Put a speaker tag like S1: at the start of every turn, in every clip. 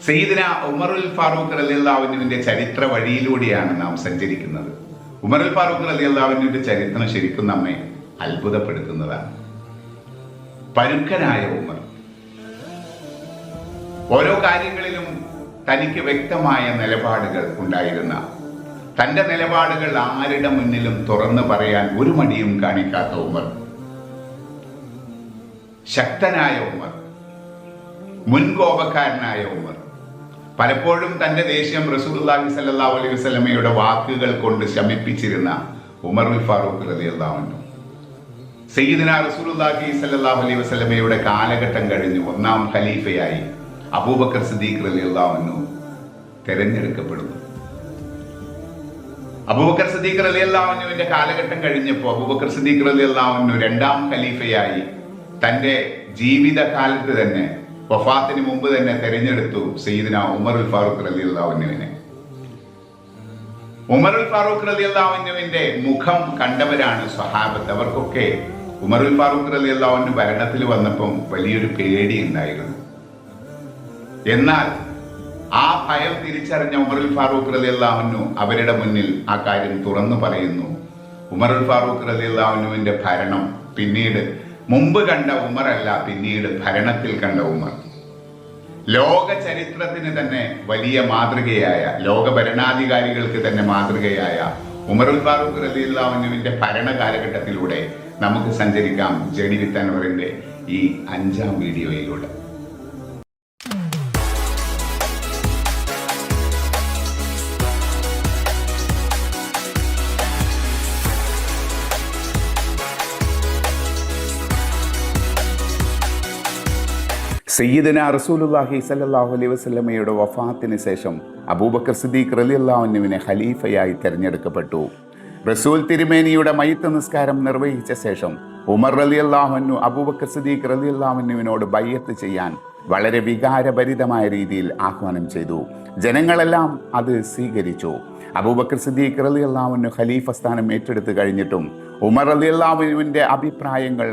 S1: സയ്യിദന ഉമറുൽ ഫാറൂഖ് റളിയല്ലാഹു അൻഹുവിന്റെ ചരിത്ര വഴിയിലൂടെയാണ് നാം സഞ്ചരിക്കുന്നത്. ഉമറുൽ ഫാറൂഖ് റളിയല്ലാഹു അൻഹുവിന്റെ ചരിത്രം ശരിക്കും നമ്മെ അത്ഭുതപ്പെടുത്തുന്നതാണ്. പരുക്കനായ ഉമർ ഓരോ കാര്യങ്ങളിലും തനിക്ക് വ്യക്തമായ നിലപാടുകൾ ഉണ്ടായിരുന്ന, തന്റെ നിലപാടുകൾ ആരുടെ മുന്നിലും തുറന്നു പറയാൻ ഒരു മടിയും കാണിക്കാത്ത ഉമർ, ശക്തനായ ഉമർ, മുൻകോപക്കാരനായ ഉമർ, പലപ്പോഴും തന്റെ ദേഷ്യം റസൂലുള്ളാഹി സ്വല്ലല്ലാഹു അലൈഹി വസല്ലമയുടെ വാക്കുകൾ കൊണ്ട് ശമിപ്പിച്ചിരുന്ന ഉമറുൽ ഫാറൂഖ് റളിയല്ലാഹു അൻഹു സയ്യിദന റസൂലുള്ളാഹി സ്വല്ലല്ലാഹു അലൈഹി വസല്ലമയുടെ കാലഘട്ടം കഴിഞ്ഞ് ഒന്നാം ഖലീഫയായി അബൂബക്കർ സിദ്ദീഖ് റളിയല്ലാഹു അൻഹു തെരഞ്ഞെടുക്കപ്പെടുന്നു. അബൂബക്കർ സിദ്ദീഖ് റളിയല്ലാഹു അൻഹുവിന്റെ കാലഘട്ടം കഴിഞ്ഞപ്പോൾ അബൂബക്കർ സിദ്ദീഖ് റളിയല്ലാഹു അൻഹു രണ്ടാം ഖലീഫയായി തന്റെ ജീവിതകാലത്ത് തന്നെ, വഫാത്തിന് മുമ്പ് തന്നെ തെരഞ്ഞെടുത്തു സയ്യിദന ഉമറുൽ ഫാറൂഖ് റളിയല്ലാഹു അൻഹുവിനെ. ഉമറുൽ ഫാറൂഖ് റളിയല്ലാഹു അൻഹുവിന്റെ മുഖം കണ്ടവരാണ് സ്വഹാബത്ത്. അവർക്കൊക്കെ ഉമറുൽ ഫാറൂഖ് റളിയല്ലാഹു അൻഹു ഭരണത്തിൽ വന്നപ്പം വലിയൊരു പേടി ഉണ്ടായിരുന്നു. എന്നാൽ ആ ഭയം തിരിച്ചറിഞ്ഞ ഉമറുൽ ഫാറൂഖ് റളിയല്ലാഹു അൻഹു അവരുടെ മുന്നിൽ ആ കാര്യം തുറന്നു പറയുന്നു. ഉമറുൽ ഫാറൂഖ് റളിയല്ലാഹു അൻഹുവിന്റെ ഭരണം പിന്നീട് മുമ്പ് കണ്ട ഉമറല്ല, പിന്നീട് ഭരണത്തിൽ കണ്ട ഉമർ. ലോക ചരിത്രത്തിന് തന്നെ വലിയ മാതൃകയായ, ലോക ഭരണാധികാരികൾക്ക് തന്നെ മാതൃകയായ ഉമറുൽ ഫാറൂഖ് റളിയല്ലാഹു അൻഹുവിന്റെ ഭരണ കാലഘട്ടത്തിലൂടെ നമുക്ക് സഞ്ചരിക്കാം ജഡി വിത്ത് അൻവറിന്റെ ഈ 5ാം വീഡിയോയിലൂടെ. സയ്യിദന റസൂലുള്ളാഹി സ്വല്ലല്ലാഹു അലൈഹി വസല്ലമയുടെ വഫാത്തിന് ശേഷം അബൂബക്കർ സിദ്ദീഖ് റളിയല്ലാഹു അൻഹുവിനെ ഖലീഫയായി തിരഞ്ഞെടുക്കപ്പെട്ടു. റസൂൽ തിരുമേനിയുടെ മയ്യിത്ത് നിസ്കാരം നിർവഹിച്ച ശേഷം ഉമർ റളിയല്ലാഹു അൻഹു അബൂബക്കർ സിദ്ദീഖ് റളിയല്ലാഹു അൻഹുവിനോട് ബൈഅത്ത് ചെയ്യാൻ വളരെ വികാരഭരിതമായ രീതിയിൽ ആഹ്വാനം ചെയ്തു. ജനങ്ങളെല്ലാം അത് സ്വീകരിച്ചു. അബൂബക്കർ സിദ്ദീഖ് റളിയല്ലാഹു അൻഹു ഖലീഫ സ്ഥാനം ഏറ്റെടുത്തു കഴിഞ്ഞിട്ടും ഉമർ റളിയല്ലാഹു അൻഹുവിന്റെ അഭിപ്രായങ്ങൾ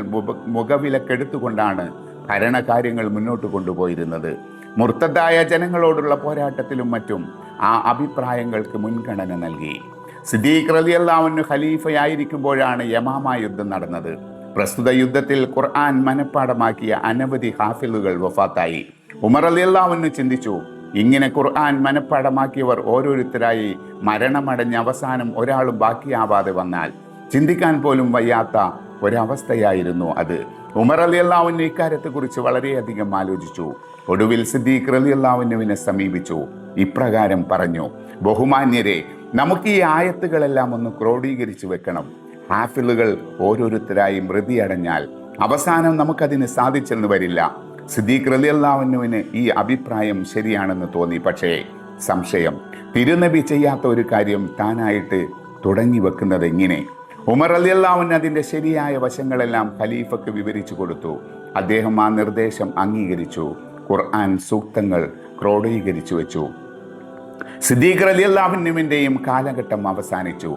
S1: മുഖവിലക്കെടുത്തുകൊണ്ടാണ് ഭരണകാര്യങ്ങൾ മുന്നോട്ട് കൊണ്ടുപോയിരുന്നത്. മുർത്തദ്ദായ ജനങ്ങളോടുള്ള പോരാട്ടത്തിലും മറ്റും ആ അഭിപ്രായങ്ങൾക്ക് മുൻഗണന നൽകി. സിദ്ദീഖ് റളിയല്ലാഹു അൻഹു ഖലീഫയായിരിക്കുമ്പോഴാണ് യമാമ യുദ്ധം നടന്നത്. പ്രസ്തുത യുദ്ധത്തിൽ ഖുർആൻ മനഃപ്പാഠമാക്കിയ അനവധി ഹാഫിളുകൾ വഫാത്തായി. ഉമർ റളിയല്ലാഹു അൻഹു ചിന്തിച്ചു, ഇങ്ങനെ ഖുർആൻ മനഃപ്പാഠമാക്കിയവർ ഓരോരുത്തരായി മരണമടഞ്ഞ അവസാനം ഒരാളും ബാക്കിയാവാതെ വന്നാൽ ചിന്തിക്കാൻ പോലും വയ്യാത്ത ഒരവസ്ഥയായിരുന്നു അത്. ഉമർ റളിയല്ലാഹു അൻഹു ഇക്കാര്യത്തെക്കുറിച്ച് വളരെയധികം ആലോചിച്ചു. ഒടുവിൽ സിദ്ദീഖ് റളിയല്ലാഹു അൻഹുവിനെ സമീപിച്ചു. ഇപ്രകാരം പറഞ്ഞു, ബഹുമാന്യരെ, നമുക്ക് ഈ ആയത്തുകളെല്ലാം ഒന്ന് ക്രോഡീകരിച്ചു വെക്കണം. ഹാഫിളുകൾ ഓരോരുത്തരായി മൃതിയടഞ്ഞാൽ അവസാനം നമുക്കതിന് സാധിച്ചെന്ന് വരില്ല. സിദ്ദീഖ് റളിയല്ലാഹു അൻഹുവിന് ഈ അഭിപ്രായം ശരിയാണെന്ന് തോന്നി. പക്ഷേ സംശയം, തിരുനബി ചെയ്യാത്ത ഒരു കാര്യം താനായിട്ട് തുടങ്ങി വെക്കുന്നത് എങ്ങനെ? ഉമർ റളിയല്ലാഹു അൻഹു അതിൻ്റെ ശരിയായ വശങ്ങളെല്ലാം ഖലീഫക്ക് വിവരിച്ചു കൊടുത്തു. അദ്ദേഹം ആ നിർദ്ദേശം അംഗീകരിച്ചു. ഖുർആൻ സൂക്തങ്ങൾ ക്രോഡീകരിച്ചു വെച്ചു. സിദ്ദീഖ് റളിയല്ലാഹു അൻഹുവിൻ്റെയും കാലഘട്ടം അവസാനിച്ചു.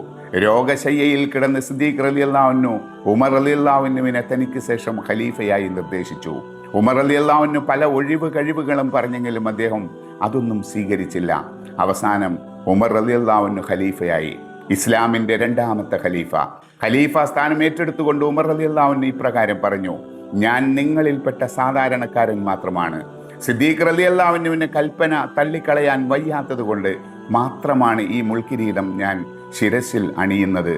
S1: രോഗശയ്യയിൽ കിടന്ന് സിദ്ദീഖ് റളിയല്ലാഹു അൻഹു ഉമർ റളിയല്ലാഹു അൻഹുവിനെ തനിക്ക് ശേഷം ഖലീഫയായി നിർദ്ദേശിച്ചു. ഉമർ റളിയല്ലാഹു അൻഹു പല ഒഴിവ് കഴിവുകളും പറഞ്ഞെങ്കിലും അദ്ദേഹം അതൊന്നും സ്വീകരിച്ചില്ല. അവസാനം ഉമർ റളിയല്ലാഹു അൻഹു ഖലീഫയായി. ഇസ്ലാമിൻ്റെ 2ാമത്തെ ഖലീഫ സ്ഥാനം ഏറ്റെടുത്തുകൊണ്ട് ഉമർ റളിയല്ലാഹു അൻഹു ഇപ്രകാരം പറഞ്ഞു, ഞാൻ നിങ്ങളിൽപ്പെട്ട സാധാരണക്കാരൻ മാത്രമാണ്. സിദ്ദീഖ് റളിയല്ലാഹു അൻഹുവിൻ്റെ കൽപ്പന തള്ളിക്കളയാൻ വയ്യാത്തത് കൊണ്ട് മാത്രമാണ് ഈ മുൾക്കിരീടം ഞാൻ ശിരസിൽ അണിയുന്നത്.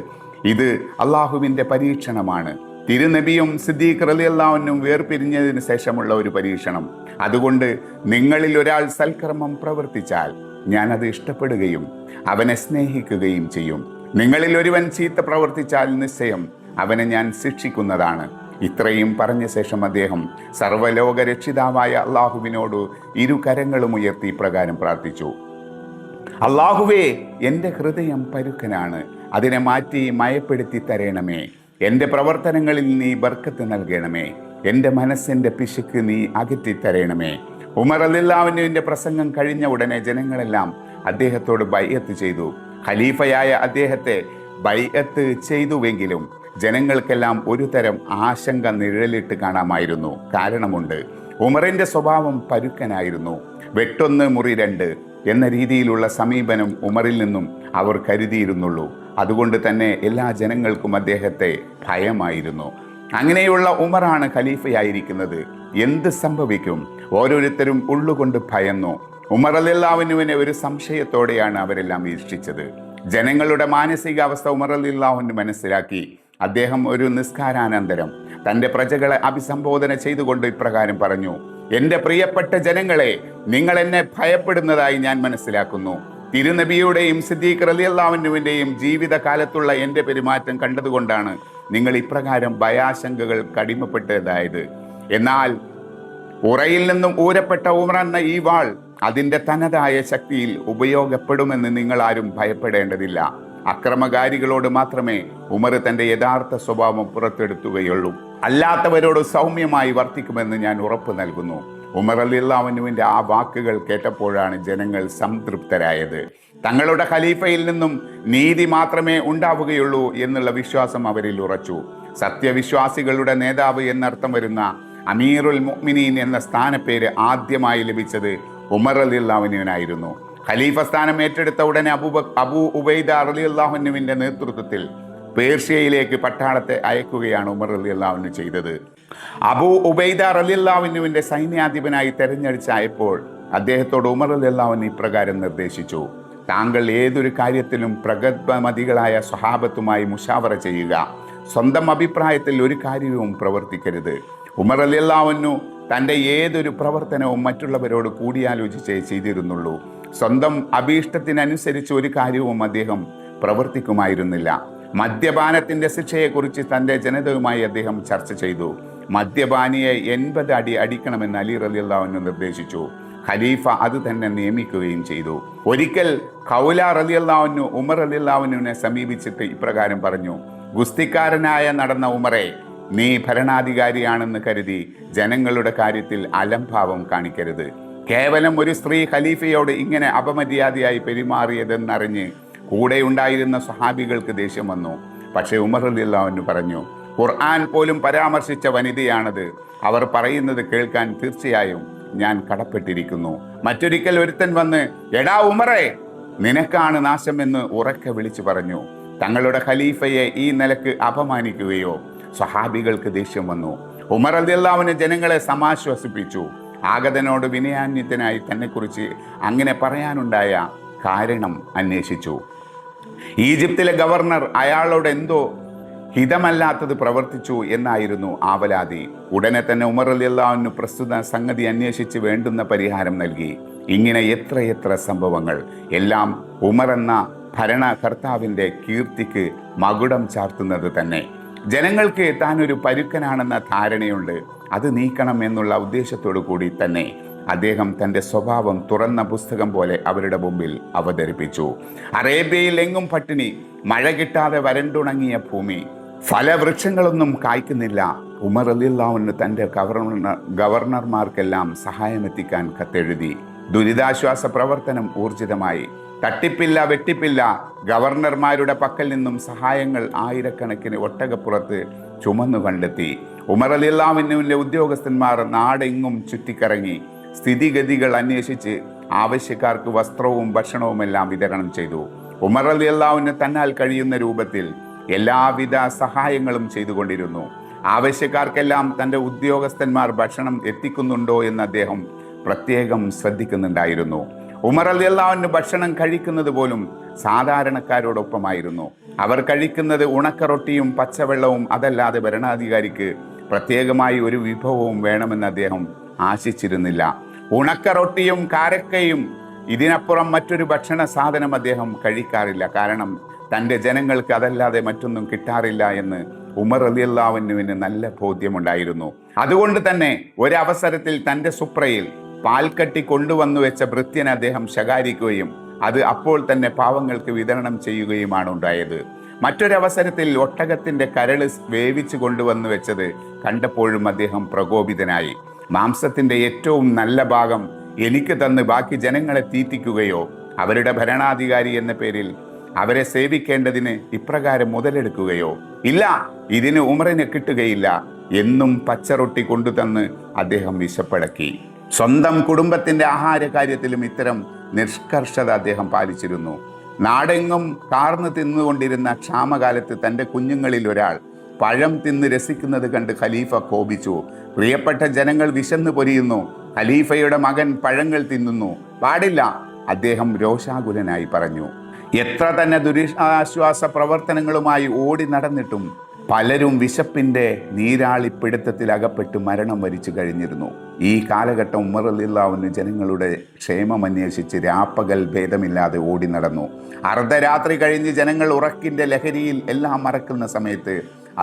S1: ഇത് അള്ളാഹുവിൻ്റെ പരീക്ഷണമാണ്. തിരുനബിയും സിദ്ദീഖ് റളിയല്ലാഹു അൻഹുവും വേർപിരിഞ്ഞതിന് ശേഷമുള്ള ഒരു പരീക്ഷണം. അതുകൊണ്ട് നിങ്ങളിൽ ഒരാൾ സൽക്കർമ്മം പ്രവർത്തിച്ചാൽ ഞാൻ അത് ഇഷ്ടപ്പെടുകയും അവനെ സ്നേഹിക്കുകയും ചെയ്യും. നിങ്ങളിൽ ഒരുവൻ ചീത്ത പ്രവർത്തിച്ചാൽ നിശ്ചയം അവനെ ഞാൻ ശിക്ഷിക്കുന്നതാണ്. ഇത്രയും പറഞ്ഞ ശേഷം അദ്ദേഹം സർവ്വലോക രക്ഷിതാവായ അള്ളാഹുവിനോട് ഇരു കരങ്ങളും ഉയർത്തി പ്രകാരം പ്രാർത്ഥിച്ചു, അള്ളാഹുവേ, എൻ്റെ ഹൃദയം പരുക്കനാണ്, അതിനെ മാറ്റി മയപ്പെടുത്തി തരണമേ. എൻ്റെ പ്രവർത്തനങ്ങളിൽ നീ ബർക്കത്ത് നൽകണമേ. എൻ്റെ മനസ്സിൻ്റെ പിശുക്ക് നീ അകറ്റിത്തരണമേ. ഉമർ റളിയല്ലാഹു അൻഹുവിൻ്റെ പ്രസംഗം കഴിഞ്ഞ ഉടനെ ജനങ്ങളെല്ലാം അദ്ദേഹത്തോട് ബൈഅത്ത് ചെയ്തു. ഖലീഫയായ അദ്ദേഹത്തെ ബൈഅത്ത് ചെയ്തുവെങ്കിലും ജനങ്ങൾക്കെല്ലാം ഒരു തരം ആശങ്ക നിഴലിട്ട് കാണാമായിരുന്നു. കാരണമുണ്ട്. ഉമറിന്റെ സ്വഭാവം പരുക്കനായിരുന്നു. വെട്ടൊന്ന് മുറി രണ്ട് എന്ന രീതിയിലുള്ള സമീപനം ഉമറിൽ നിന്നും അവർ കരുതിയിരുന്നുള്ളൂ. അതുകൊണ്ട് തന്നെ എല്ലാ ജനങ്ങൾക്കും അദ്ദേഹത്തെ ഭയമായിരുന്നു. അങ്ങനെയുള്ള ഉമറാണ് ഖലീഫയായിരിക്കുന്നത്. എന്ത് സംഭവിക്കും? ഓരോരുത്തരും ഉള്ളുകൊണ്ട് ഭയന്നു. ഉമർ റളിയല്ലാഹുവിനെ ഒരു സംശയത്തോടെയാണ് അവരെല്ലാം വീക്ഷിച്ചത്. ജനങ്ങളുടെ മാനസികാവസ്ഥ ഉമർ റളിയല്ലാഹു മനസ്സിലാക്കി. അദ്ദേഹം ഒരു നിസ്കാരാനന്തരം തൻ്റെ പ്രജകളെ അഭിസംബോധന ചെയ്തുകൊണ്ട് ഇപ്രകാരം പറഞ്ഞു: എൻ്റെ പ്രിയപ്പെട്ട ജനങ്ങളെ, നിങ്ങൾ എന്നെ ഭയപ്പെടുന്നതായി ഞാൻ മനസ്സിലാക്കുന്നു. തിരുനബിയുടെയും സിദ്ദീഖ് റളിയല്ലാഹുവിൻ്റെയും ജീവിതകാലത്തുള്ള എൻ്റെ പെരുമാറ്റം കണ്ടതുകൊണ്ടാണ് നിങ്ങൾ ഇപ്രകാരം ഭയാശങ്കകൾ കടിമപ്പെട്ടതായത്. എന്നാൽ ഉറയിൽ നിന്നും ഊരപ്പെട്ട ഉമർ എന്ന ഈ വാൾ അതിൻ്റെ തനതായ ശക്തിയിൽ ഉപയോഗപ്പെടുമെന്ന് നിങ്ങൾ ആരും ഭയപ്പെടേണ്ടതില്ല. അക്രമകാരികളോട് മാത്രമേ ഉമർ തൻ്റെ യഥാർത്ഥ സ്വഭാവം പുറത്തെടുത്തുകയുള്ളൂ. അല്ലാത്തവരോട് സൗമ്യമായി വർത്തിക്കുമെന്ന് ഞാൻ ഉറപ്പ് നൽകുന്നു. ഉമർ റളിയല്ലാഹുവിൻ്റെ ആ വാക്കുകൾ കേട്ടപ്പോഴാണ് ജനങ്ങൾ സംതൃപ്തരായത്. തങ്ങളുടെ ഖലീഫയിൽ നിന്നും നീതി മാത്രമേ ഉണ്ടാവുകയുള്ളൂ എന്നുള്ള വിശ്വാസം അവരിൽ ഉറച്ചു. സത്യവിശ്വാസികളുടെ നേതാവ് എന്നർത്ഥം വരുന്ന അമീറുൽ മുഅ്മിനീൻ എന്ന സ്ഥാനപ്പേര് ആദ്യമായി ലഭിച്ചത് ഉമർ റളിയല്ലാഹുവിനായിരുന്നു. ഖലീഫ സ്ഥാനം ഏറ്റെടുത്ത ഉടനെ അബൂ ഉബൈദ റളിയല്ലാഹുവിൻ്റെ നേതൃത്വത്തിൽ പേർഷ്യയിലേക്ക് പട്ടാളത്തെ അയക്കുകയാണ് ഉമർ റളിയല്ലാഹു ചെയ്തത്. അബൂ ഉബൈദ റളിയല്ലാഹുവിൻ്റെ സൈന്യാധിപനായി തെരഞ്ഞെടുച്ചപ്പോൾ അദ്ദേഹത്തോട് ഉമർ റളിയല്ലാഹു ഇപ്രകാരം നിർദ്ദേശിച്ചു: താങ്കൾ ഏതൊരു കാര്യത്തിലും പ്രഗത്ഭമതികളായ സ്വഹാബത്തുമായി മുഷാവറ ചെയ്യുക. സ്വന്തം അഭിപ്രായത്തിൽ ഒരു കാര്യവും പ്രവർത്തിക്കരുത്. ഉമർ റളിയല്ലാഹു തൻ്റെ ഏതൊരു പ്രവർത്തനവും മറ്റുള്ളവരോട് കൂടിയാലോചിച്ചേ ചെയ്തിരുന്നുള്ളൂ. സ്വന്തം അഭീഷ്ടത്തിനനുസരിച്ച് ഒരു കാര്യവും അദ്ദേഹം പ്രവർത്തിക്കുമായിരുന്നില്ല. മദ്യപാനത്തിൻ്റെ ശിക്ഷയെക്കുറിച്ച് തൻ്റെ ജനതയുമായി അദ്ദേഹം ചർച്ച ചെയ്തു. മദ്യപാനിയെ 80 അടി അടിക്കണമെന്ന് അലി റളിയല്ലാഹു നിർദ്ദേശിച്ചു. ഖലീഫ അത് തന്നെ നിയമിക്കുകയും ചെയ്തു. ഒരിക്കൽ ഖൗല റളിയല്ലാഹു ഉമർ റളിയല്ലാഹുവിനെ സമീപിച്ചിട്ട് ഇപ്രകാരം പറഞ്ഞു: ഗുസ്തിക്കാരനായ നടന്ന ഉമറെ, നീ ഭരണാധികാരിയാണെന്ന് കരുതി ജനങ്ങളുടെ കാര്യത്തിൽ അലംഭാവം കാണിക്കരുത്. കേവലം ഒരു സ്ത്രീ ഖലീഫയോട് ഇങ്ങനെ അപമര്യാദയായി പെരുമാറിയതെന്നറിഞ്ഞ് കൂടെ ഉണ്ടായിരുന്ന സ്വഹാബികൾക്ക് ദേഷ്യം വന്നു. പക്ഷേ ഉമർ റളിയല്ലാഹു പറഞ്ഞു: ഖുർആൻ പോലും പരാമർശിച്ച വനിതയാണത്. അവർ പറയുന്നത് കേൾക്കാൻ തീർച്ചയായും ഞാൻ കടപ്പെട്ടിരിക്കുന്നു. മറ്റൊരിക്കൽ ഒരുത്തൻ വന്ന്, എടാ ഉമറെ, നിനക്കാണ് നാശം എന്ന് ഉറക്കെ വിളിച്ചു പറഞ്ഞു. തങ്ങളുടെ ഖലീഫയെ ഈ നിലക്ക് അപമാനിക്കുകയോ? സ്വഹാബികൾക്ക് ദേഷ്യം വന്നു. ഉമർ റളിയല്ലാഹു ജനങ്ങളെ സമാശ്വസിപ്പിച്ചു. ആഗതനോട് വിനയാന്വിതനായി തന്നെക്കുറിച്ച് അങ്ങനെ പറയാനുണ്ടായ കാരണം അന്വേഷിച്ചു. ഈജിപ്തിലെ ഗവർണർ അയാളോട് എന്തോ ഹിതമല്ലാത്തത് പ്രവർത്തിച്ചു എന്നായിരുന്നു ആവലാതി. ഉടനെ തന്നെ ഉമർ റളിയല്ലാഹു പ്രസ്തുത സംഗതി അന്വേഷിച്ച് വേണ്ടുന്ന പരിഹാരം നൽകി. ഇങ്ങനെ എത്രയെത്ര സംഭവങ്ങൾ! എല്ലാം ഉമർ എന്ന ഭരണകർത്താവിൻ്റെ കീർത്തിക്ക് മകുടം ചാർത്തുന്നത് തന്നെ. ജനങ്ങൾക്ക് താനൊരു പരുക്കനാണെന്ന ധാരണയുണ്ട്. അത് നീക്കണം എന്നുള്ള ഉദ്ദേശത്തോടു കൂടി തന്നെ അദ്ദേഹം തൻ്റെ സ്വഭാവം തുറന്ന പുസ്തകം പോലെ അവരുടെ മുമ്പിൽ അവതരിപ്പിച്ചു. അറേബ്യയിൽ എങ്ങും പട്ടിണി, മഴ കിട്ടാതെ വരണ്ടുണങ്ങിയ ഭൂമി, ഫലവൃക്ഷങ്ങളൊന്നും കായ്ക്കുന്നില്ല. ഉമർ റളിയല്ലാഹു തൻ്റെ ഗവർണർമാർക്കെല്ലാം സഹായമെത്തിക്കാൻ കത്തെഴുതി. ദുരിതാശ്വാസ പ്രവർത്തനം ഊർജിതമായി. തട്ടിപ്പില്ല, വെട്ടിപ്പില്ല. ഗവർണർമാരുടെ പക്കൽ നിന്നും സഹായങ്ങൾ ആയിരക്കണക്കിന് ഒട്ടകപ്പുറത്ത് ചുമന്നു കണ്ടെത്തി. ഉമർ റളിയല്ലാഹുവിൻ്റെ ഉദ്യോഗസ്ഥന്മാർ നാടെങ്ങും ചുറ്റിക്കറങ്ങി സ്ഥിതിഗതികൾ അന്വേഷിച്ച് ആവശ്യക്കാർക്ക് വസ്ത്രവും ഭക്ഷണവുമെല്ലാം വിതരണം ചെയ്തു. ഉമർ റളിയല്ലാഹു തന്നാൽ കഴിയുന്ന രൂപത്തിൽ എല്ലാവിധ സഹായങ്ങളും ചെയ്തുകൊണ്ടിരുന്നു. ആവശ്യക്കാർക്കെല്ലാം തൻ്റെ ഉദ്യോഗസ്ഥന്മാർ ഭക്ഷണം എത്തിക്കുന്നുണ്ടോ എന്ന് അദ്ദേഹം പ്രത്യേകം ശ്രദ്ധിക്കുന്നുണ്ടായിരുന്നു. ഉമർ റളിയല്ലാഹു ഭക്ഷണം കഴിക്കുന്നത് പോലും സാധാരണക്കാരോടൊപ്പമായിരുന്നു. അവർ കഴിക്കുന്നത് ഉണക്കറൊട്ടിയും പച്ചവെള്ളവും. അതല്ലാതെ ഭരണാധികാരിക്ക് പ്രത്യേകമായി ഒരു വിഭവവും വേണമെന്ന് അദ്ദേഹം ആശിച്ചിരുന്നില്ല. ഉണക്കറൊട്ടിയും കാരക്കയും, ഇതിനപ്പുറം മറ്റൊരു ഭക്ഷണ സാധനം അദ്ദേഹം കഴിക്കാറില്ല. കാരണം തൻ്റെ ജനങ്ങൾക്ക് അതല്ലാതെ മറ്റൊന്നും കിട്ടാറില്ല എന്ന് ഉമർ റളിയല്ലാഹുവിന് നല്ല ബോധ്യമുണ്ടായിരുന്നു. അതുകൊണ്ട് തന്നെ ഒരവസരത്തിൽ തൻ്റെ സുപ്രയിൽ പാൽക്കട്ടി കൊണ്ടുവന്നു വെച്ച ഭൃത്യനെ അദ്ദേഹം ശകാരിക്കുകയും അത് അപ്പോൾ തന്നെ പാവങ്ങൾക്ക് വിതരണം ചെയ്യുകയുമാണ് ഉണ്ടായത്. മറ്റൊരവസരത്തിൽ ഒട്ടകത്തിൻ്റെ കരള് വേവിച്ചു കൊണ്ടുവന്നു വെച്ചത് കണ്ടപ്പോഴും അദ്ദേഹം പ്രകോപിതനായി. മാംസത്തിൻ്റെ ഏറ്റവും നല്ല ഭാഗം എനിക്ക് തന്ന് ബാക്കി ജനങ്ങളെ തീറ്റിക്കുകയോ അവരുടെ ഭരണാധികാരി എന്ന പേരിൽ അവരെ സേവിക്കേണ്ടതിന് ഇപ്രകാരം മുതലെടുക്കുകയോ? ഇല്ല, ഇതിന് ഉമറിന് കിട്ടുകയില്ല. എന്നും പച്ചറൊട്ടി കൊണ്ടുതന്ന് അദ്ദേഹം വിശപ്പടക്കി. സ്വന്തം കുടുംബത്തിൻ്റെ ആഹാര കാര്യത്തിലും ഇത്തരം നിഷ്കർഷത അദ്ദേഹം പാലിച്ചിരുന്നു. നാടെങ്ങും കാർന്നു തിന്നുകൊണ്ടിരുന്ന ക്ഷാമകാലത്ത് തൻ്റെ കുഞ്ഞുങ്ങളിൽ ഒരാൾ പഴം തിന്ന് രസിക്കുന്നത് കണ്ട് ഖലീഫ കോപിച്ചു. പ്രിയപ്പെട്ട ജനങ്ങൾ വിശന്നു പൊരിയുന്നു, ഖലീഫയുടെ മകൻ പഴങ്ങൾ തിന്നുന്നു, പാടില്ല, അദ്ദേഹം രോഷാകുലനായി പറഞ്ഞു. എത്ര തന്നെ ദുരിതാശ്വാസ പ്രവർത്തനങ്ങളുമായി ഓടി നടന്നിട്ടും പലരും വിശപ്പിൻ്റെ നീരാളിപ്പിടുത്തത്തിൽ അകപ്പെട്ട് മരണം വരിച്ചു കഴിഞ്ഞിരുന്നു. ഈ കാലഘട്ടം ഉമർ റളിയല്ലാഹു അൻഹു ജനങ്ങളുടെ ക്ഷേമം അന്വേഷിച്ച് രാപ്പകൽ ഭേദമില്ലാതെ ഓടി നടന്നു. അർദ്ധരാത്രി കഴിഞ്ഞ് ജനങ്ങൾ ഉറക്കിൻ്റെ ലഹരിയിൽ എല്ലാം മറക്കുന്ന സമയത്ത്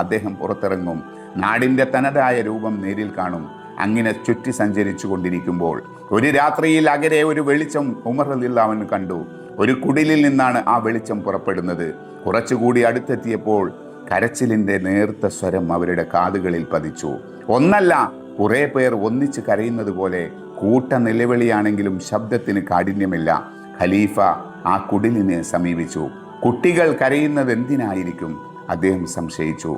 S1: അദ്ദേഹം പുറത്തിറങ്ങും. നാടിൻ്റെ തനതായ രൂപം നേരിൽ കാണും. അങ്ങനെ ചുറ്റി സഞ്ചരിച്ചു കൊണ്ടിരിക്കുമ്പോൾ ഒരു രാത്രിയിൽ അകലെ ഒരു വെളിച്ചം ഉമർ റളിയല്ലാഹു അൻഹു കണ്ടു. ഒരു കുടിലിൽ നിന്നാണ് ആ വെളിച്ചം പുറപ്പെടുന്നത്. കുറച്ചുകൂടി അടുത്തെത്തിയപ്പോൾ കരച്ചിലിൻ്റെ നേർത്ത സ്വരം അവരുടെ കാതുകളിൽ പതിച്ചു. ഒന്നല്ല, കുറേ പേർ ഒന്നിച്ച് കരയുന്നത് പോലെ. കൂട്ട നിലവിളിയാണെങ്കിലും ശബ്ദത്തിന് കാഠിന്യമില്ല. ഖലീഫ ആ കുടിലിനെ സമീപിച്ചു. കുട്ടികൾ കരയുന്നത് എന്തിനായിരിക്കും? അദ്ദേഹം സംശയിച്ചു.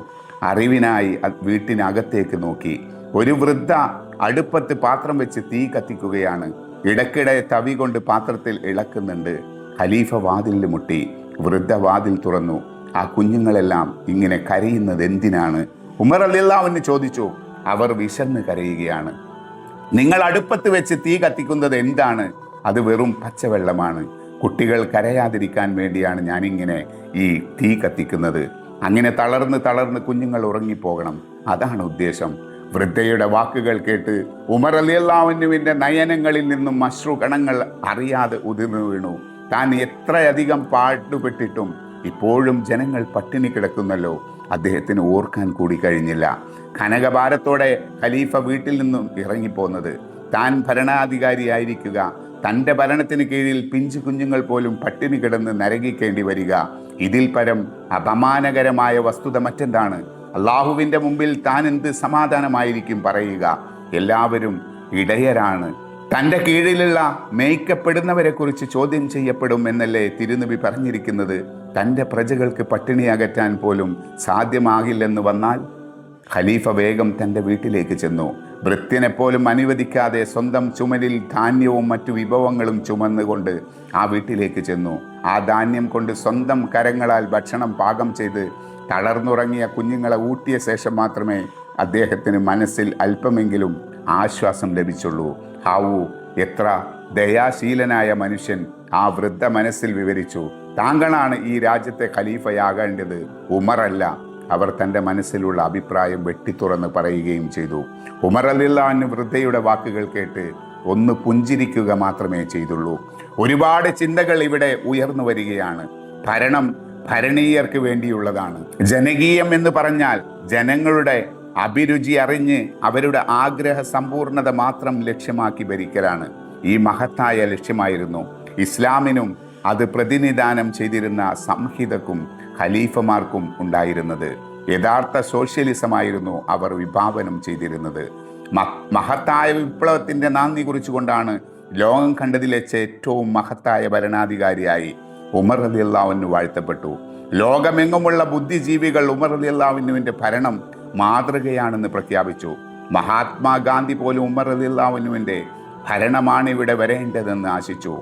S1: അറിവിനായി വീട്ടിനകത്തേക്ക് നോക്കി. ഒരു വൃദ്ധ അടുപ്പത്ത് പാത്രം വെച്ച് തീ കത്തിക്കുകയാണ്. ഇടയ്ക്കിടെ തവി കൊണ്ട് പാത്രത്തിൽ ഇളക്കുന്നുണ്ട്. ഖലീഫ വാതിലിൽ മുട്ടി. വൃദ്ധ വാതിൽ തുറന്നു. ആ കുഞ്ഞുങ്ങളെല്ലാം ഇങ്ങനെ കരയുന്നത് എന്തിനാണ്? ഉമർ റളിയല്ലാഹു അൻഹു ചോദിച്ചു. അവർ വിശന്ന് കരയുകയാണ്. നിങ്ങൾ അടുപ്പത്ത് വെച്ച് തീ കത്തിക്കുന്നത് എന്താണ്? അത് വെറും പച്ചവെള്ളമാണ്. കുട്ടികൾ കരയാതിരിക്കാൻ വേണ്ടിയാണ് ഞാനിങ്ങനെ ഈ തീ കത്തിക്കുന്നത്. അങ്ങനെ തളർന്ന് കുഞ്ഞുങ്ങൾ ഉറങ്ങിപ്പോകണം, അതാണ് ഉദ്ദേശം. വൃദ്ധയുടെ വാക്കുകൾ കേട്ട് ഉമർ റളിയല്ലാഹു അൻഹുവിൻ്റെ നയനങ്ങളിൽ നിന്നും അശ്രുകണങ്ങൾ അറിയാതെ ഉതിർന്നു വീണു. താൻ എത്രയധികം പാടുപെട്ടിട്ടും ഇപ്പോഴും ജനങ്ങൾ പട്ടിണി കിടക്കുന്നല്ലോ. അദ്ദേഹത്തിന് ഓർക്കാൻ കൂടി കഴിഞ്ഞില്ല. കനകഭാരത്തോടെ ഖലീഫ വീട്ടിൽ നിന്നും ഇറങ്ങിപ്പോന്നത്. താൻ ഭരണാധികാരിയായിരിക്കുക, തൻ്റെ ഭരണത്തിന് കീഴിൽ പിഞ്ചു കുഞ്ഞുങ്ങൾ പോലും പട്ടിണി കിടന്ന് നരകിക്കേണ്ടി വരിക, ഇതിൽ പരം അപമാനകരമായ വസ്തുത മറ്റെന്താണ്? അള്ളാഹുവിൻ്റെ മുമ്പിൽ താൻ എന്ത് സമാധാനമായിരിക്കും പറയുക? എല്ലാവരും ഇടയരാണ്. തൻ്റെ കീഴിലുള്ള മേയ്ക്കപ്പെടുന്നവരെ കുറിച്ച് ചോദ്യം ചെയ്യപ്പെടും എന്നല്ലേ തിരുനബി പറഞ്ഞിരിക്കുന്നത്? തൻ്റെ പ്രജകൾക്ക് പട്ടിണി അകറ്റാൻ പോലും സാധ്യമാകില്ലെന്ന് വന്നാൽ? ഖലീഫ വേഗം തൻ്റെ വീട്ടിലേക്ക് ചെന്നു. ഭൃത്യനെപ്പോലും അനുവദിക്കാതെ സ്വന്തം ചുമലിൽ ധാന്യവും മറ്റു വിഭവങ്ങളും ചുമന്നുകൊണ്ട് ആ വീട്ടിലേക്ക് ചെന്നു. ആ ധാന്യം കൊണ്ട് സ്വന്തം കരങ്ങളാൽ ഭക്ഷണം പാകം ചെയ്ത് തളർന്നുറങ്ങിയ കുഞ്ഞുങ്ങളെ ഊട്ടിയ ശേഷം മാത്രമേ അദ്ദേഹത്തിന് മനസ്സിൽ അല്പമെങ്കിലും ആശ്വാസം ലഭിച്ചുള്ളൂ. ഹാവൂ, എത്ര ദയാശീലനായ മനുഷ്യൻ! ആ വൃദ്ധ മനസ്സിൽ വിവരിച്ചു. താങ്കളാണ് ഈ രാജ്യത്തെ ഖലീഫയാകേണ്ടത്, ഉമറല്ല. അവർ തൻ്റെ മനസ്സിലുള്ള അഭിപ്രായം വെട്ടിത്തുറന്ന് പറയുകയും ചെയ്തു. ഉമർ റളിയല്ലാഹു അൻഹു വൃദ്ധയുടെ വാക്കുകൾ കേട്ട് ഒന്ന് പുഞ്ചിരിക്കുക മാത്രമേ ചെയ്തുള്ളൂ. ഒരുപാട് ചിന്തകൾ ഇവിടെ ഉയർന്നു വരികയാണ്. ഭരണം ഭരണീയർക്ക് വേണ്ടിയുള്ളതാണ്. ജനകീയം എന്ന് പറഞ്ഞാൽ ജനങ്ങളുടെ അഭിരുചി അറിഞ്ഞ് അവരുടെ ആഗ്രഹ സമ്പൂർണത മാത്രം ലക്ഷ്യമാക്കി ഭരിക്കലാണ്. ഈ മഹത്തായ ലക്ഷ്യമായിരുന്നു ഇസ്ലാമിനും അത് പ്രതിനിധാനം ചെയ്തിരുന്ന സംഹിതക്കും ഖലീഫമാർക്കും ഉണ്ടായിരുന്നത്. യഥാർത്ഥ സോഷ്യലിസമായിരുന്നു അവർ വിഭാവനം ചെയ്തിരുന്നത്. മഹത്തായ വിപ്ലവത്തിൻ്റെ നാന്ദി കുറിച്ചുകൊണ്ടാണ് ലോകം കണ്ടതിലെച്ച് ഏറ്റവും മഹത്തായ ഭരണാധികാരിയായി ഉമർ റളിയല്ലാഹു അൻഹു വാഴ്ത്തപ്പെട്ടു. ലോകമെങ്ങുമുള്ള ബുദ്ധിജീവികൾ ഉമർ റളിയല്ലാഹു അൻഹുവിൻ്റെ ഭരണം മാതൃകയാണെന്ന് പ്രഖ്യാപിച്ചു. മഹാത്മാഗാന്ധി പോലും ഉമർ റളിയല്ലാഹു അൻഹുവിൻ്റെ ഭരണമാണ് ഇവിടെ വരേണ്ടതെന്ന് ആശിച്ചു.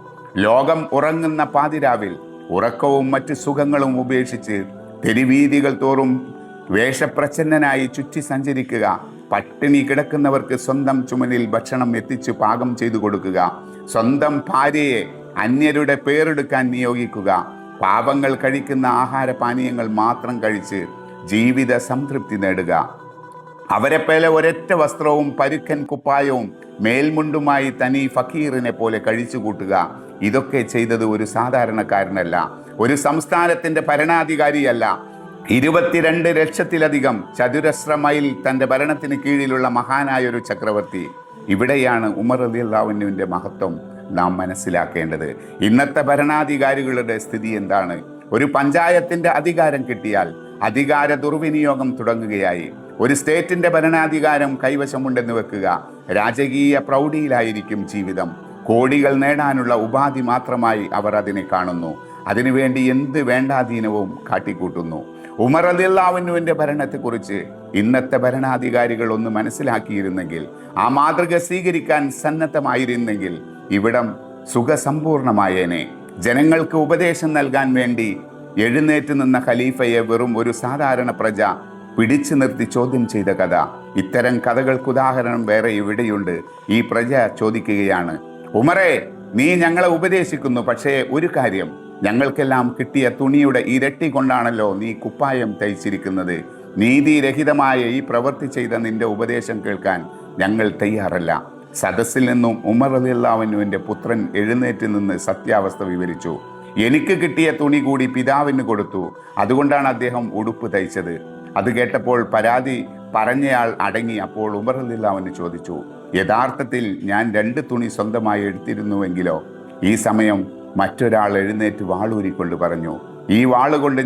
S1: ലോകം ഉറങ്ങുന്ന പാതിരാവിൽ ഉറക്കവും മറ്റ് സുഖങ്ങളും ഉപേക്ഷിച്ച് തെരുവീതികൾ തോറും വേഷപ്രച്ഛന്നനായി ചുറ്റി സഞ്ചരിക്കുക, പട്ടിണി കിടക്കുന്നവർക്ക് സ്വന്തം ചുമലിൽ ഭക്ഷണം എത്തിച്ചു പാകം ചെയ്തു കൊടുക്കുക, സ്വന്തം ഭാര്യയെ അന്യരുടെ പേരെടുക്കാൻ നിയോഗിക്കുക, പാവങ്ങൾ കഴിക്കുന്ന ആഹാരപാനീയങ്ങൾ മാത്രം കഴിച്ച് ജീവിത സംതൃപ്തി നേടുക, അവരെപ്പോലെ ഒരൊറ്റ വസ്ത്രവും പരുക്കൻ കുപ്പായവും മേൽമുണ്ടുമായി തനി ഫക്കീറിനെ പോലെ കഴിച്ചു കൂട്ടുക. ഇതൊക്കെ ചെയ്തത് ഒരു സാധാരണക്കാരനല്ല, ഒരു സംസ്ഥാനത്തിൻ്റെ ഭരണാധികാരിയല്ല. 22 ലക്ഷത്തിലധികം ചതുരശ്ര മൈൽ തൻ്റെ ഭരണത്തിന് കീഴിലുള്ള മഹാനായ ഒരു ചക്രവർത്തി. ഇവിടെയാണ് ഉമർ റളിയല്ലാഹു അൻഹുവിൻ്റെ മഹത്വം നാം മനസ്സിലാക്കേണ്ടത്. ഇന്നത്തെ ഭരണാധികാരികളുടെ സ്ഥിതി എന്താണ്? ഒരു പഞ്ചായത്തിൻ്റെ അധികാരം കിട്ടിയാൽ അധികാര ദുർവിനിയോഗം തുടങ്ങുകയായി. ഒരു സ്റ്റേറ്റിൻ്റെ ഭരണാധികാരം കൈവശമുണ്ടെന്ന് വെക്കുക, രാജകീയ പ്രൗഢിയിലായിരിക്കും ജീവിതം. കോടികൾ നേടാനുള്ള ഉപാധി മാത്രമായി അവർ അതിനെ കാണുന്നു. അതിനുവേണ്ടി എന്ത് വേണ്ടാധീനവും കാട്ടിക്കൂട്ടുന്നു. ഉമർ റളിയല്ലാഹു അൻഹുവിൻ്റെ ഭരണത്തെക്കുറിച്ച് ഇന്നത്തെ ഭരണാധികാരികൾ ഒന്ന് മനസ്സിലാക്കിയിരുന്നെങ്കിൽ, ആ മാതൃക സ്വീകരിക്കാൻ സന്നദ്ധമായിരുന്നെങ്കിൽ ഇവിടം സുഖസമ്പൂർണമായേനെ. ജനങ്ങൾക്ക് ഉപദേശം നൽകാൻ വേണ്ടി എഴുന്നേറ്റ് നിന്ന ഖലീഫയെ വെറും ഒരു സാധാരണ പ്രജ പിടിച്ചു നിർത്തി ചോദ്യം ചെയ്ത കഥ. ഇത്തരം കഥകൾക്ക് ഉദാഹരണം വേറെ എവിടെയുണ്ട്? ഈ പ്രജ ചോദിക്കുകയാണ്, ഉമറേ, നീ ഞങ്ങളെ ഉപദേശിക്കുന്നു, പക്ഷേ ഒരു കാര്യം, ഞങ്ങൾക്കെല്ലാം കിട്ടിയ തുണിയുടെ ഇരട്ടി കൊണ്ടാണല്ലോ നീ കുപ്പായം തയ്ച്ചിരിക്കുന്നത്. നീതിരഹിതമായ ഈ പ്രവൃത്തി ചെയ്ത നിന്റെ ഉപദേശം കേൾക്കാൻ ഞങ്ങൾ തയ്യാറല്ല. സദസ്സിൽ നിന്നും ഉമർ റളിയല്ലാഹു അൻഹുവിന്റെ പുത്രൻ എഴുന്നേറ്റ് നിന്ന് സത്യാവസ്ഥ വിവരിച്ചു. എനിക്ക് കിട്ടിയ തുണി കൂടി പിതാവിന് കൊടുത്തു, അതുകൊണ്ടാണ് അദ്ദേഹം ഉടുപ്പ് തയ്ച്ചത്. അത് കേട്ടപ്പോൾ പരാതി പറഞ്ഞയാൾ അടങ്ങി. അപ്പോൾ ഉമർ റളിയല്ലാഹു അൻഹു ചോദിച്ചു, യഥാർത്ഥത്തിൽ ഞാൻ 2 തുണി സ്വന്തമായി എടുത്തിരുന്നുവെങ്കിലോ? ഈ സമയം മറ്റൊരാൾ എഴുന്നേറ്റ് വാളൂരിക്കൊണ്ട് പറഞ്ഞു, ഈ വാളുകൊണ്ട്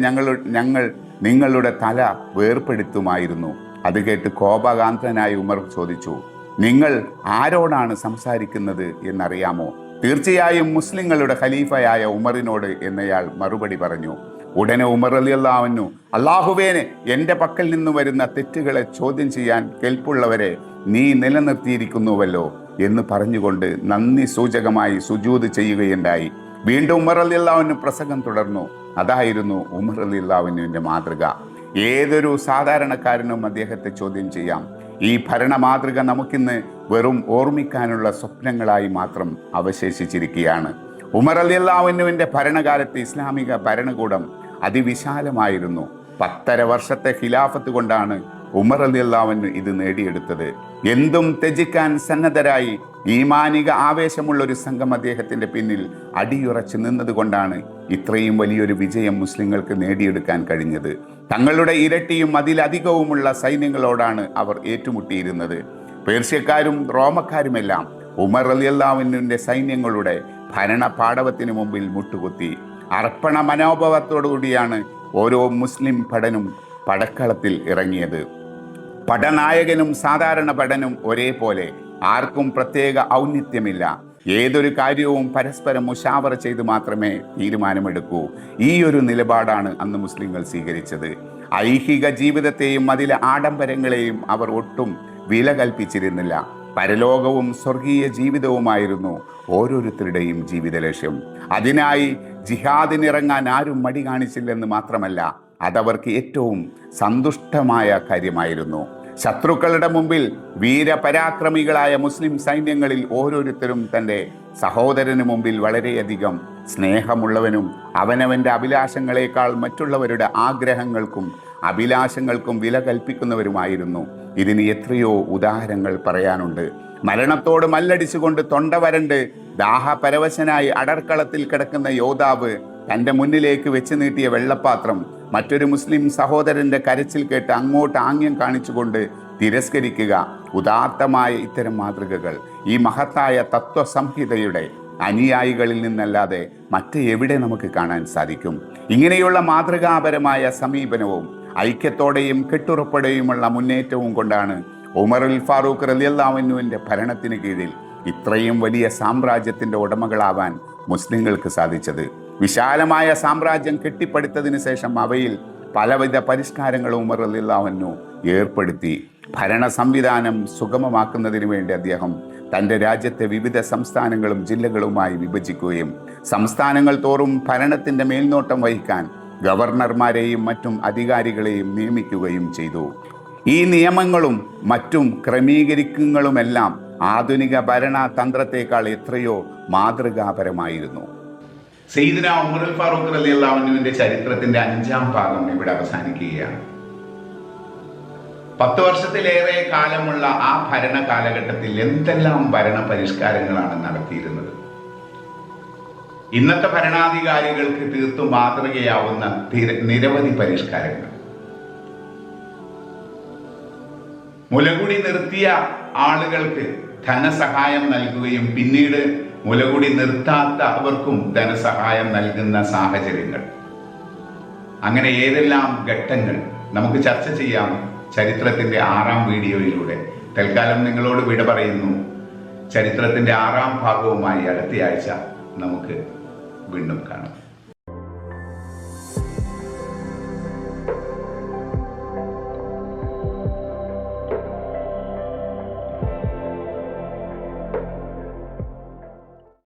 S1: ഞങ്ങൾ നിങ്ങളുടെ തല വേർപ്പെടുത്തുമായിരുന്നു. അത് കേട്ട് കോപകാന്തനായ ഉമർ ചോദിച്ചു, നിങ്ങൾ ആരോടാണ് സംസാരിക്കുന്നത് എന്നറിയാമോ? തീർച്ചയായും മുസ്ലിങ്ങളുടെ ഖലീഫയായ ഉമറിനോട് എന്നയാൾ മറുപടി പറഞ്ഞു. ഉടനെ ഉമർ റളിയല്ലാഹു അൻഹു, അല്ലാഹുവേ, എൻ്റെ പക്കൽ നിന്ന് വരുന്ന തെറ്റുകളെ ചോദ്യം ചെയ്യാൻ കെൽപ്പുള്ളവരെ നീ നിലനിർത്തിയിരിക്കുന്നുവല്ലോ എന്ന് പറഞ്ഞുകൊണ്ട് നന്ദി സൂചകമായി സുജൂദ് ചെയ്യുകയുണ്ടായി. വീണ്ടും ഉമർ റളിയല്ലാഹു അൻഹു പ്രസംഗം തുടർന്നു. അതായിരുന്നു ഉമർ റളിയല്ലാഹു അൻഹുവിൻ്റെ മാതൃക. ഏതൊരു സാധാരണക്കാരനും അദ്ദേഹത്തെ ചോദ്യം ചെയ്യാം. ഈ ഭരണ മാതൃക നമുക്കിന്ന് വെറും ഓർമ്മിക്കാനുള്ള സ്വപ്നങ്ങളായി മാത്രം അവശേഷിച്ചിരിക്കുകയാണ്. ഉമർ റളിയല്ലാഹു അൻഹുവിൻ്റെ ഭരണകാലത്ത് ഇസ്ലാമിക ഭരണകൂടം അതിവിശാലമായിരുന്നു. 10.5 വർഷത്തെ ഖിലാഫത്ത് കൊണ്ടാണ് ഉമർ റളിയല്ലാഹു അൻഹു ഇത് നേടിയെടുത്തത്. എന്തും ത്യജിക്കാൻ സന്നദ്ധരായി ഈമാനിക ആവേശമുള്ള ഒരു സംഘം അദ്ദേഹത്തിൻ്റെ പിന്നിൽ അടിയുറച്ചു നിന്നതുകൊണ്ടാണ് ഇത്രയും വലിയൊരു വിജയം മുസ്ലിങ്ങൾക്ക് നേടിയെടുക്കാൻ കഴിഞ്ഞത്. തങ്ങളുടെ ഇരട്ടിയും അതിലധികവുമുള്ള സൈന്യങ്ങളോടാണ് അവർ ഏറ്റുമുട്ടിയിരുന്നത്. പേർഷ്യക്കാരും റോമക്കാരുമെല്ലാം ഉമർ റളിയല്ലാഹു അൻഹുവിൻ്റെ സൈന്യങ്ങളുടെ ഭരണ പാടവത്തിന് മുമ്പിൽ മുട്ടുകുത്തി. അർപ്പണ മനോഭാവത്തോടുകൂടിയാണ് ഓരോ മുസ്ലിം ഭടനും പടക്കളത്തിൽ ഇറങ്ങിയത്. പടനായകനും സാധാരണ ഭടനും ഒരേപോലെ, ആർക്കും പ്രത്യേക ഔന്നിത്യമില്ല. ഏതൊരു കാര്യവും പരസ്പരം മുശാവറ ചെയ്ത് മാത്രമേ തീരുമാനമെടുക്കൂ. ഈ ഒരു നിലപാടാണ് അന്ന് മുസ്ലിങ്ങൾ സ്വീകരിച്ചത്. ഐഹിക ജീവിതത്തെയും അതിലെ ആഡംബരങ്ങളെയും അവർ ഒട്ടും വില കൽപ്പിച്ചിരുന്നില്ല. പരലോകവും സ്വർഗീയ ജീവിതവുമായിരുന്നു ഓരോരുത്തരുടെയും ജീവിത ലക്ഷ്യം. അതിനായി ജിഹാദിനിറങ്ങാൻ ആരും മടി കാണിച്ചില്ലെന്ന് മാത്രമല്ല, അതവർക്ക് ഏറ്റവും സന്തുഷ്ടമായ കാര്യമായിരുന്നു. ശത്രുക്കളുടെ മുമ്പിൽ വീരപരാക്രമികളായ മുസ്ലിം സൈന്യങ്ങളിൽ ഓരോരുത്തരും തൻ്റെ സഹോദരന് മുമ്പിൽ വളരെയധികം സ്നേഹമുള്ളവനും അവനവൻ്റെ അഭിലാഷങ്ങളെക്കാൾ മറ്റുള്ളവരുടെ ആഗ്രഹങ്ങൾക്കും അഭിലാഷങ്ങൾക്കും വില കൽപ്പിക്കുന്നവരുമായിരുന്നു. ഇതിന് എത്രയോ ഉദാഹരണങ്ങൾ പറയാനുണ്ട്. മരണത്തോട് മല്ലടിച്ചുകൊണ്ട് തൊണ്ട വരണ്ട് ദാഹപരവശനായി അടർക്കളത്തിൽ കിടക്കുന്ന യോദ്ധാവ് തൻ്റെ മുന്നിലേക്ക് വെച്ച് നീട്ടിയ വെള്ളപ്പാത്രം മറ്റൊരു മുസ്ലിം സഹോദരൻ്റെ കരച്ചിൽ കേട്ട് അങ്ങോട്ട് ആംഗ്യം കാണിച്ചുകൊണ്ട് തിരസ്കരിക്കുക. ഉദാത്തമായ ഇത്തരം മാതൃകകൾ ഈ മഹത്തായ തത്വസംഹിതയുടെ അനുയായികളിൽ നിന്നല്ലാതെ മറ്റെവിടെ നമുക്ക് കാണാൻ സാധിക്കും? ഇങ്ങനെയുള്ള മാതൃകാപരമായ സമീപനവും ഐക്യത്തോടെയും കെട്ടുറപ്പോടെയുമുള്ള മുന്നേറ്റവും കൊണ്ടാണ് ഉമറുൽ ഫാറൂഖ് റളിയല്ലാഹു അൻഹുവിൻ്റെ ഭരണത്തിന് കീഴിൽ ഇത്രയും വലിയ സാമ്രാജ്യത്തിൻ്റെ ഉടമകളാവാൻ മുസ്ലിങ്ങൾക്ക് സാധിച്ചത്. വിശാലമായ സാമ്രാജ്യം കെട്ടിപ്പടുത്തതിന് ശേഷം അവയിൽ പലവിധ പരിഷ്കാരങ്ങളും ഉമർ റളിയല്ലാഹു അൻഹു ഏർപ്പെടുത്തി. ഭരണ സംവിധാനം സുഗമമാക്കുന്നതിന് വേണ്ടി അദ്ദേഹം തൻ്റെ രാജ്യത്തെ വിവിധ സംസ്ഥാനങ്ങളും ജില്ലകളുമായി വിഭജിക്കുകയും സംസ്ഥാനങ്ങൾ തോറും ഭരണത്തിൻ്റെ മേൽനോട്ടം വഹിക്കാൻ ഗവർണർമാരെയും മറ്റും അധികാരികളെയും നിയമിക്കുകയും ചെയ്തു. ഈ നിയമങ്ങളും മറ്റും ക്രമീകരിക്കുങ്ങളുമെല്ലാം ആധുനിക ഭരണതന്ത്രത്തെക്കാൾ എത്രയോ മാതൃകാപരമായിരുന്നു. സയ്യിദുന ഉമറുൽ ഫാറൂഖ് റളിയല്ലാഹു അൻഹുവിന്റെ ചരിത്രത്തിന്റെ 5ാം ഭാഗം ഇവിടെ അവസാനിക്കുകയാണ്. 10 വർഷത്തിലേറെ കാലമുള്ള ആ ഭരണ കാലഘട്ടത്തിൽ എന്തെല്ലാം ഭരണ പരിഷ്കാരങ്ങളാണ് നടത്തിയിരുന്നത്. ഇന്നത്തെ ഭരണാധികാരികൾക്ക് തീർത്തും മാതൃകയാവുന്ന നിരവധി പരിഷ്കാരങ്ങൾ. മുലകുടി നിർത്തിയ ആളുകൾക്ക് ധനസഹായം നൽകുകയും പിന്നീട് മുലകുടി നിർത്താത്തവർക്കും ധനസഹായം നൽകുന്ന സാഹചര്യങ്ങൾ. അങ്ങനെ ഏതെല്ലാം ഘട്ടങ്ങൾ നമുക്ക് ചർച്ച ചെയ്യാം ചരിത്രത്തിന്റെ 6ാം വീഡിയോയിലൂടെ. തൽക്കാലം നിങ്ങളോട് വിട പറയുന്നു. ചരിത്രത്തിന്റെ 6ാം ഭാഗവുമായി അടുത്തയാഴ്ച നമുക്ക് വീണ്ടും കാണാം.